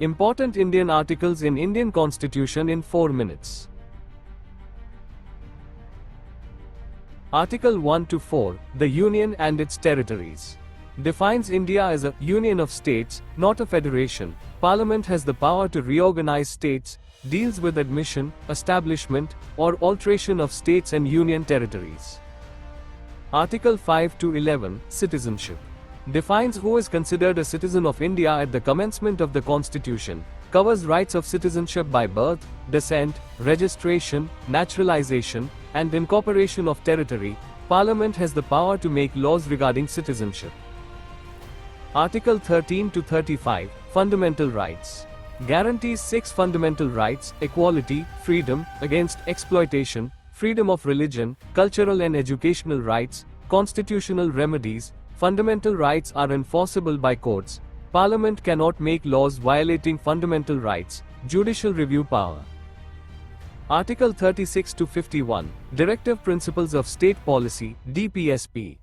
Important Indian articles in Indian Constitution in 4 minutes. Article 1 to 4, the Union and its territories. Defines India as a union of states, not a federation. Parliament has the power to reorganize states, deals with admission, establishment, or alteration of states and union territories. Article 5 to 11, citizenship. Defines who is considered a citizen of India at the commencement of the Constitution, covers rights of citizenship by birth, descent, registration, naturalization, and incorporation of territory. Parliament has the power to make laws regarding citizenship. Article 13 to 35, fundamental rights. Guarantees 6 fundamental rights: equality, freedom against exploitation, freedom of religion, cultural and educational rights, constitutional remedies. Fundamental rights are enforceable by courts. Parliament cannot make laws violating fundamental rights. Judicial review power. Article 36 to 51, Directive Principles of State Policy, DPSP.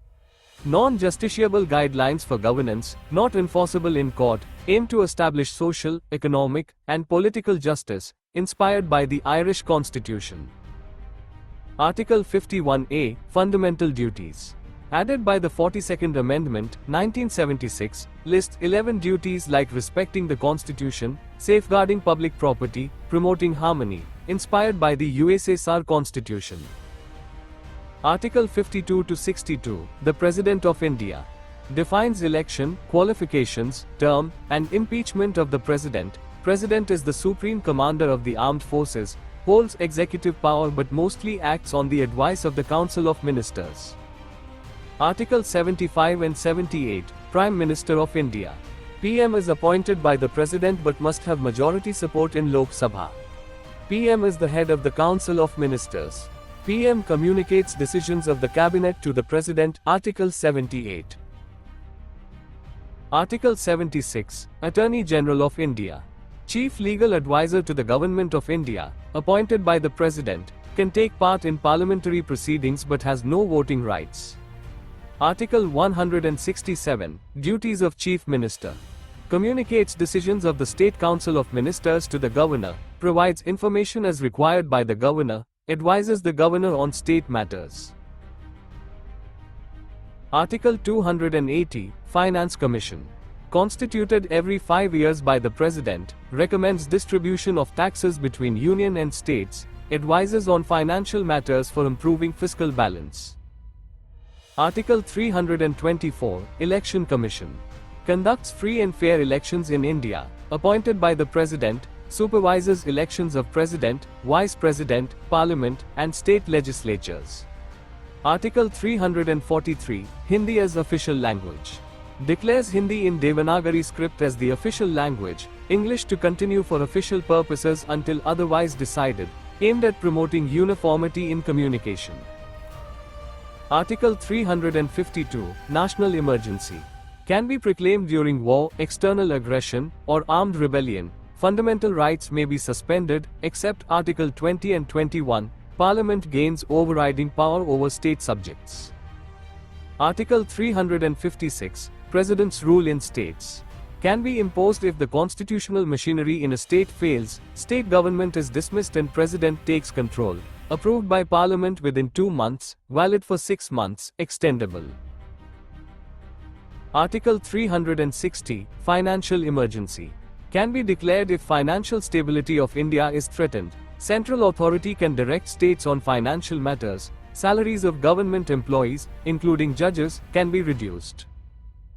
Non-justiciable guidelines for governance, not enforceable in court, aim to establish social, economic, and political justice, inspired by the Irish Constitution. Article 51A, Fundamental Duties. Added by the 42nd Amendment, 1976, lists 11 duties like respecting the Constitution, safeguarding public property, promoting harmony, inspired by the USSR Constitution. Article 52 to 62, the President of India. Defines election, qualifications, term, and impeachment of the President. President is the supreme commander of the armed forces, holds executive power but mostly acts on the advice of the Council of Ministers. Article 75 and 78, Prime Minister of India. PM is appointed by the President but must have majority support in Lok Sabha. PM is the head of the Council of Ministers. PM communicates decisions of the Cabinet to the President. Article 78. Article 76, Attorney General of India. Chief Legal Advisor to the Government of India, appointed by the President, can take part in parliamentary proceedings but has no voting rights. Article 167, Duties of Chief Minister. Communicates decisions of the State Council of Ministers to the Governor, provides information as required by the Governor, advises the Governor on state matters. Article 280, Finance Commission. Constituted every 5 years by the President, recommends distribution of taxes between Union and states, advises on financial matters for improving fiscal balance. Article 324, Election Commission. Conducts free and fair elections in India, appointed by the President, supervises elections of President, Vice President, Parliament, and state legislatures. Article 343, Hindi as official language. Declares Hindi in Devanagari script as the official language, English to continue for official purposes until otherwise decided, aimed at promoting uniformity in communication. Article 352, National Emergency. Can be proclaimed during war, external aggression, or armed rebellion. Fundamental rights may be suspended, except Article 20 and 21. Parliament gains overriding power over state subjects. Article 356, President's rule in states. Can be imposed if the constitutional machinery in a state fails, state government is dismissed and President takes control. Approved by Parliament within 2 months, valid for 6 months, extendable. Article 360, Financial Emergency. Can be declared if financial stability of India is threatened. Central authority can direct states on financial matters. Salaries of government employees, including judges, can be reduced.